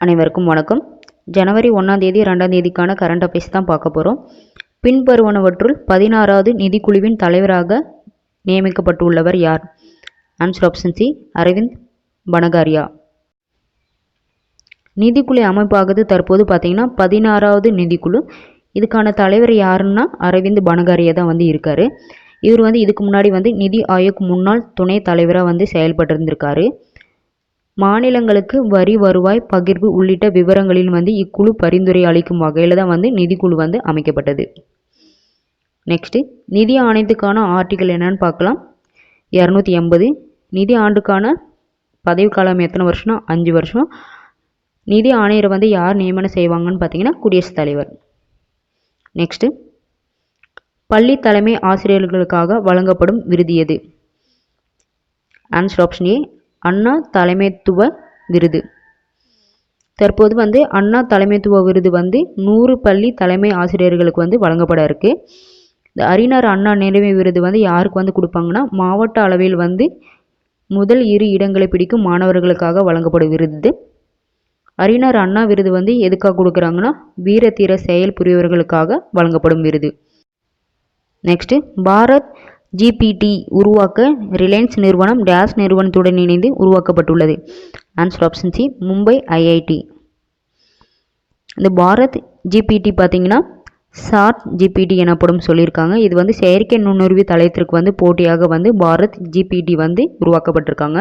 அனைவருக்கும் வணக்கம். ஜனவரி 1ஆம் தேதி 2ஆம் தேதிக்கான கரண்ட் அஃபேர்ஸ் தான் பார்க்க போகிறோம். பின்வருவனவற்றுள் 16வது நிதிக்குழுவின் தலைவராக நியமிக்கப்பட்டுள்ளவர் யார்? Answer option C, Arvind Panagariya. நிதிக்குழு அமைப்பாகுது தற்போது பார்த்தீங்கன்னா 16வது நிதிக்குழு. இதுக்கான தலைவர் யாருன்னா அரவிந்த் பனகாரியா தான் இருக்காரு. இவர் இதுக்கு முன்னாடி நிதி ஆயோக் முன்னாள் துணை தலைவராக செயல்பட்டு இருந்திருக்காரு. மாநிலங்களுக்கு வரி வருவாய் பகிர்வு உள்ளிட்ட விவரங்களில் இக்குழு பரிந்துரை அளிக்கும் வகையில் தான் நிதிக்குழு அமைக்கப்பட்டது. நெக்ஸ்ட்டு நிதி ஆணையத்துக்கான ஆர்டிகல் என்னன்னு பார்க்கலாம். 280. நிதி ஆண்டுக்கான பதவிக்காலம் எத்தனை வருஷம்னா 5 வருஷம். நிதி ஆணையரை யார் நியமனம் செய்வாங்கன்னு பார்த்தீங்கன்னா குடியரசுத் தலைவர். நெக்ஸ்ட்டு பள்ளி தலைமை ஆசிரியர்களுக்காக வழங்கப்படும் விருது எது? ஆன்சர் ஆப்ஷன் ஏ, அண்ணா தலைமைத்துவ விருது. தற்போது அண்ணா தலைமைத்துவ விருது 100 பள்ளி தலைமை ஆசிரியர்களுக்கு வழங்கப்பட இருக்கு. இந்த அறிஞர் அண்ணா நினைவு விருது யாருக்கு கொடுப்பாங்கன்னா மாவட்ட அளவில் முதல் 2 இடங்களை பிடிக்கும் மாணவர்களுக்காக வழங்கப்படும் விருது. அறிஞர் அண்ணா விருது எதுக்காக கொடுக்குறாங்கன்னா வீர தீர செயல் புரியவர்களுக்காக வழங்கப்படும் விருது. நெக்ஸ்ட் பாரத் ஜிபிடி உருவாக்க ரிலையன்ஸ் நிறுவனம் டேஸ் நிறுவனத்துடன் இணைந்து உருவாக்கப்பட்டுள்ளது. Answer option C, Mumbai IIT. இந்த பாரத் ஜிபிடி பார்த்தீங்கன்னா சாட் ஜிபிடி எனப்படும் சொல்லியிருக்காங்க. இது செயற்கை நுண்ணறிவு தளத்திற்கு போட்டியாக பாரத் ஜிபிடி உருவாக்கப்பட்டிருக்காங்க.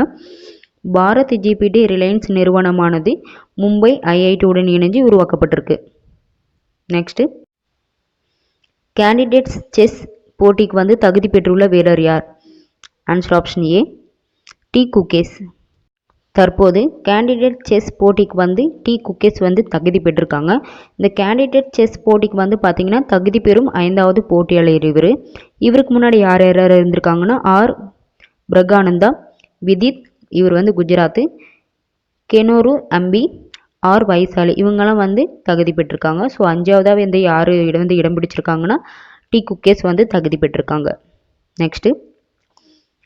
பாரத் ஜிபிடி ரிலையன்ஸ் நிறுவனமானது மும்பை ஐஐடியுடன் இணைஞ்சு உருவாக்கப்பட்டிருக்கு. நெக்ஸ்ட் கேண்டிடேட்ஸ் செஸ் போட்டிக்கு தகுதி பெற்றுள்ள வீரர் யார்? Answer option A, D Gukesh. தற்போது கேண்டிடேட் செஸ் போட்டிக்கு டி குக்கேஸ் தகுதி பெற்றிருக்காங்க. இந்த கேண்டிடேட் செஸ் போட்டிக்கு பார்த்தீங்கன்னா தகுதி பெறும் 5வது போட்டியாளர் இவர். இவருக்கு முன்னாடி யார் யார் இருந்திருக்காங்கன்னா ஆர் பிரகானந்தா, விதித், இவர் குஜராத்து, கெனோரு அம்பி, ஆர் வைசாலி, இவங்கெல்லாம் தகுதி பெற்றிருக்காங்க. ஸோ 5வதாக யார் இடம் பிடிச்சிருக்காங்கன்னா டி குக்கேஸ் தகுதி பெற்றிருக்காங்க. நெக்ஸ்ட்டு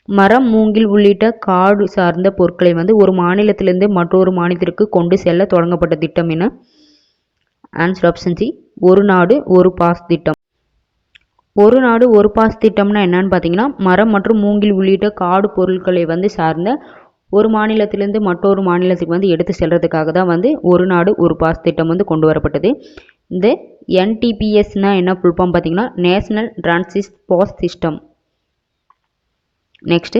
மரம், மூங்கில் உள்ளிட்ட காடு சார்ந்த பொருட்களை ஒரு மாநிலத்திலிருந்து மற்றொரு மாநிலத்திற்கு கொண்டு செல்ல தொடங்கப்பட்ட திட்டம் என்ன? ஆன்சர் ஆப்ஷன் சி, ஒரு நாடு ஒரு பாஸ் திட்டம். ஒரு நாடு ஒரு பாஸ் திட்டம்னா என்னன்னு பார்த்தீங்கன்னா மரம் மற்றும் மூங்கில் உள்ளிட்ட காடு பொருட்களை சார்ந்த ஒரு மாநிலத்திலிருந்து மற்றொரு மாநிலத்துக்கு எடுத்து செல்றதுக்காக தான் ஒரு நாடு ஒரு பாஸ் திட்டம் கொண்டு வரப்பட்டது. இந்த என்டிபிஎஸ்னா என்ன ஃபுல் ஃபார்ம் பார்த்தீங்கன்னா national transit pass system. Next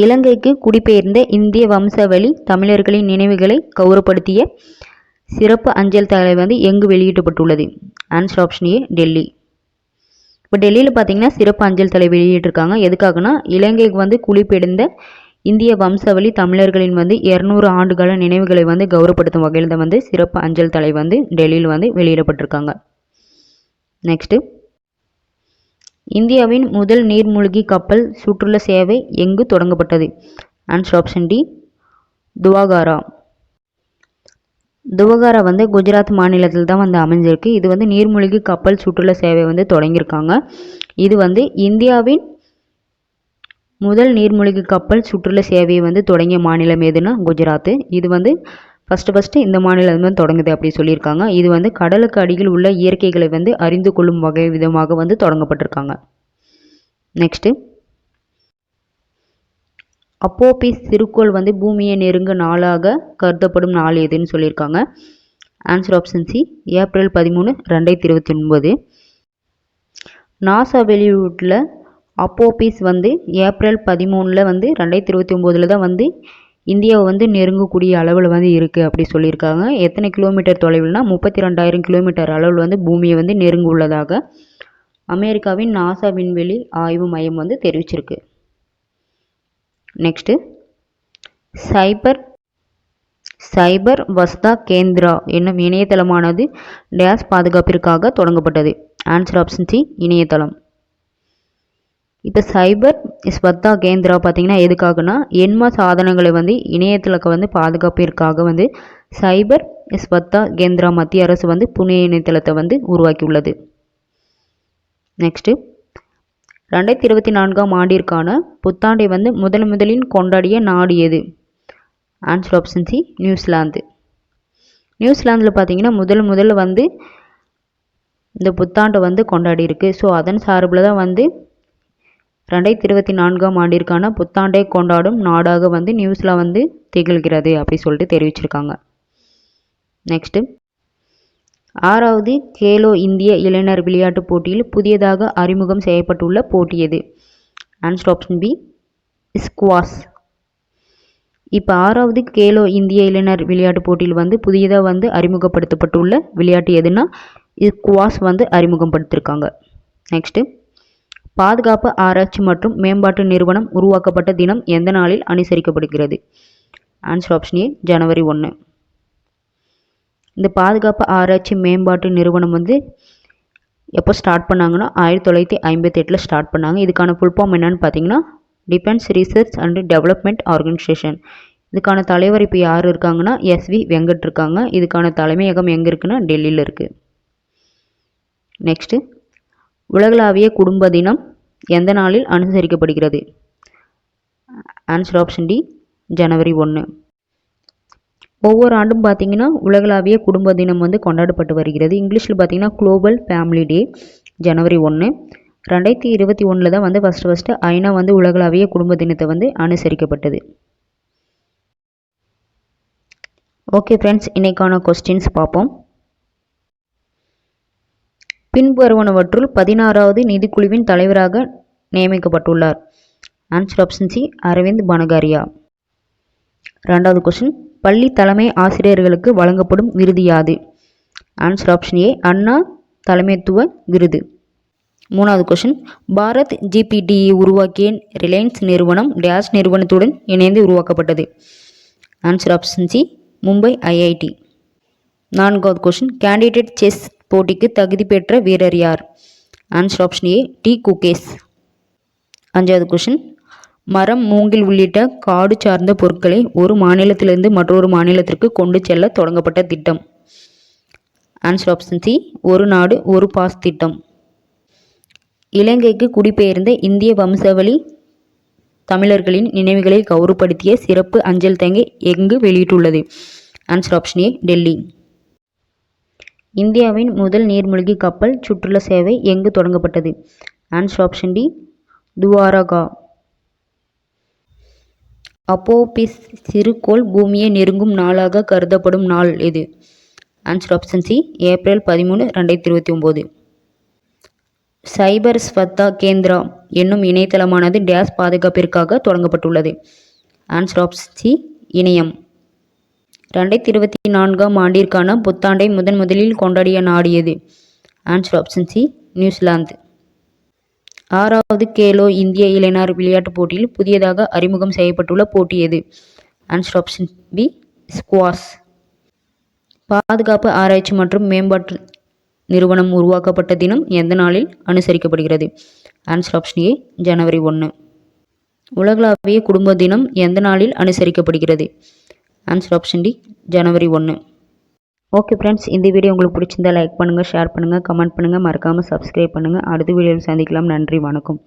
இலங்கைக்கு குடிபெயர்ந்த இந்திய வம்சாவளி தமிழர்களின் நினைவுகளை கௌரவப்படுத்திய சிறப்பு அஞ்சல் தலை எங்கு வெளியிடப்பட்டுள்ளது? Answer option A, Delhi. இப்போ டெல்லியில் பார்த்தீங்கன்னா சிறப்பு அஞ்சல் தலை வெளியிட்டிருக்காங்க. எதுக்காகனா இலங்கைக்கு குடிபெயர்ந்த இந்திய வம்சாவளி தமிழர்களின் 200 ஆண்டுகால நினைவுகளை கௌரவப்படுத்தும் வகையில் தான் சிறப்பு அஞ்சல் தலை டெல்லியில் வெளியிடப்பட்டிருக்காங்க. நெக்ஸ்ட்டு இந்தியாவின் முதல் நீர்மூழ்கி கப்பல் சுற்றுலா சேவை எங்கு தொடங்கப்பட்டது? Answer option D, துவாகாரா. துவாகாரா குஜராத் மாநிலத்தில் தான் அமைஞ்சிருக்கு. இது நீர்மூழ்கி கப்பல் சுற்றுலா சேவை தொடங்கியிருக்காங்க. இது இந்தியாவின் முதல் நீர்மூழ்கி கப்பல் சுற்றுலா சேவையை தொடங்கிய மாநிலம் எதுனா குஜராத். இது ஃபஸ்ட்டு இந்த மாநிலம் தொடங்குது அப்படி சொல்லியிருக்காங்க. இது கடலுக்கு அடியில் உள்ள இயற்கைகளை அறிந்து கொள்ளும் வகை விதமாக தொடங்கப்பட்டிருக்காங்க. நெக்ஸ்ட்டு அப்போபிஸ் சிறுகோள் பூமியை நெருங்க நாளாக கருதப்படும் நாள் எதுன்னு சொல்லியிருக்காங்க. Answer option C, April 13, 2029. NASA வெளியிட்டுள்ள அப்போபிஸ் ஏப்ரல் 13 2029 தான் இந்தியாவை நெருங்கக்கூடிய அளவில் இருக்குது அப்படி சொல்லியிருக்காங்க. எத்தனை கிலோமீட்டர் தொலைவில்னா 32,000 கிலோமீட்டர் அளவில் பூமியை நெருங்க உள்ளதாக அமெரிக்காவின் நாசா விண்வெளி ஆய்வு மையம் தெரிவிச்சிருக்கு. நெக்ஸ்ட்டு சைபர் வஸ்தா கேந்திரா என்னும் இணையதளமானது டேஸ் பாதுகாப்பிற்காக தொடங்கப்பட்டது? ஆன்சர் ஆப்ஷன் சி, இணையதளம். இப்போ சைபர் ஸ்வத்தா கேந்திரா பார்த்தீங்கன்னா எதுக்காகனா எண்ம சாதனங்களை இணையதளத்தை பாதுகாப்பிற்காக சைபர் ஸ்வத்தா கேந்திரா மத்திய அரசு புனே இணையதளத்தை உருவாக்கியுள்ளது. நெக்ஸ்ட்டு 2024ஆம் ஆண்டிற்கான புத்தாண்டை முதலில் கொண்டாடிய நாடு எது? Answer option C, New Zealand. நியூசிலாந்தில் பார்த்தீங்கன்னா முதல்ல வந்து இந்த புத்தாண்டை வந்து கொண்டாடி இருக்கு. ஸோ அதன் சார்பில் தான் வந்து 2024ஆம் ஆண்டிற்கான புத்தாண்டை கொண்டாடும் நாடாக வந்து நியூசிலாந்து வந்து திகழ்கிறது அப்படி சொல்லிட்டு தெரிவிச்சிருக்காங்க. நெக்ஸ்ட்டு 6வது கேலோ இந்திய இளைஞர் விளையாட்டுப் போட்டியில் புதியதாக அறிமுகம் செய்யப்பட்டுள்ள போட்டி எது? Answer option B squash. இப்போ 6வது கேலோ இந்திய இளைஞர் விளையாட்டுப் போட்டியில் வந்து புதியதாக வந்து அறிமுகப்படுத்தப்பட்டுள்ள விளையாட்டு எதுனா ஸ்குவாஷ் வந்து அறிமுகப்படுத்திருக்காங்க. நெக்ஸ்ட்டு பாதுகாப்பு ஆராய்ச்சி மற்றும் மேம்பாட்டு நிறுவனம் உருவாக்கப்பட்ட தினம் எந்த நாளில் அனுசரிக்கப்படுகிறது? ஆன்சர் ஆப்ஷன் ஏ ஜனவரி 1. இந்த பாதுகாப்பு ஆராய்ச்சி மேம்பாட்டு நிறுவனம் வந்து எப்போ ஸ்டார்ட் பண்ணாங்கன்னா 1958 ஸ்டார்ட் பண்ணாங்க. இதுக்கான ஃபுல் ஃபார்ம் என்னன்னு பார்த்தீங்கன்னா defence research and development organisation. இதுக்கான தலைவர் இப்போ யார் இருக்காங்கன்னா எஸ்வி வெங்கட் இருக்காங்க. இதுக்கான தலைமையகம் எங்கே இருக்குன்னா டெல்லியில் இருக்குது. நெக்ஸ்ட்டு உலகளாவிய குடும்ப தினம் எந்த நாளில் அனுசரிக்கப்படுகிறது? ஆன்சர் ஆப்ஷன் டி ஜனவரி 1. ஒவ்வொரு ஆண்டும் பார்த்தீங்கன்னா உலகளாவிய குடும்ப தினம் வந்து கொண்டாடப்பட்டு வருகிறது. இங்கிலீஷில் பார்த்தீங்கன்னா குளோபல் ஃபேமிலி டே ஜனவரி 1. 2021 தான் வந்து ஃபஸ்ட்டு ஐநா வந்து உலகளாவிய குடும்ப தினத்தை வந்து அனுசரிக்கப்பட்டது. ஓகே ஃப்ரெண்ட்ஸ், இன்னைக்கான கொஸ்டின்ஸ் பார்ப்போம். பின்வருவனவற்றுள் 16வது நிதிக்குழுவின் தலைவராக நியமிக்கப்பட்டுள்ளார். Answer option C Arvind Panagariya. 2வது கொஸ்டின் பள்ளி தலைமை ஆசிரியர்களுக்கு வழங்கப்படும் விருது யாது? ஆன்சர் ஆப்ஷன் ஏ அண்ணா தலைமைத்துவ விருது. 3வது கொஸ்டின் பாரத் ஜிபிடியை உருவாக்கிய ரிலையன்ஸ் நிறுவனம் டேஷ் நிறுவனத்துடன் இணைந்து உருவாக்கப்பட்டது. Answer option C Mumbai IIT. 4வது கொஸ்டின் கேண்டிடேட் செஸ் போட்டிக்கு தகுதி பெற்ற வீரர் யார்? Answer option A D Gukesh. 5வது கொஸ்டின் மரம் மூங்கில் உள்ளிட்ட காடு சார்ந்த பொருட்களை ஒரு மாநிலத்திலிருந்து மற்றொரு மாநிலத்திற்கு கொண்டு செல்ல தொடங்கப்பட்ட திட்டம். ஆன்சர் ஆப்ஷன் சி ஒரு நாடு ஒரு பாஸ் திட்டம். இலங்கைக்கு குடிபெயர்ந்த இந்திய வம்சாவளி தமிழர்களின் நினைவுகளை கௌரவப்படுத்திய சிறப்பு அஞ்சல் தங்கை எங்கு வெளியிட்டுள்ளது? Answer option A Delhi. இந்தியாவின் முதல் நீர்மூழ்கி கப்பல் சுற்றுலா சேவை எங்கு தொடங்கப்பட்டது? Answer option D Dwarka. Apophis சிறுகோள் பூமியை நெருங்கும் நாளாக கருதப்படும் நாள் எது? Answer option C April 13, 2029. Cyber Swachhta Kendra என்னும் இணையதளமானது டேஷ் பாதுகாப்பிற்காக தொடங்கப்பட்டுள்ளது. ஆன்சர் ஆப்ஷன் சி இணையம். 2024ஆம் ஆண்டிற்கான புத்தாண்டை முதலில் கொண்டாடிய நாடு எது? Answer option C New Zealand. 6வது கேலோ இந்திய இளைஞர் விளையாட்டுப் போட்டியில் புதியதாக அறிமுகம் செய்யப்பட்டுள்ள போட்டி எது? Answer option B squash. பாதுகாப்பு ஆராய்ச்சி மற்றும் மேம்பாட்டு நிறுவனம் உருவாக்கப்பட்ட தினம் எந்த நாளில் அனுசரிக்கப்படுகிறது? ஆன்சர் ஆப்ஷன் ஏ ஜனவரி 1. உலகளாவிய குடும்ப தினம் எந்த நாளில் அனுசரிக்கப்படுகிறது? ஆன்சர் ஆப்ஷன் டி ஜனவரி 1. ஓகே ஃப்ரெண்ட்ஸ், இந்த வீடியோ உங்களுக்கு பிடிச்சிருந்தா லைக் பண்ணுங்கள், ஷேர் பண்ணுங்கள், கமெண்ட் பண்ணுங்கள், மறக்காமல் சப்ஸ்கிரைப் பண்ணுங்கள். அடுத்த வீடியோவில் சந்திக்கலாம். நன்றி, வணக்கம்.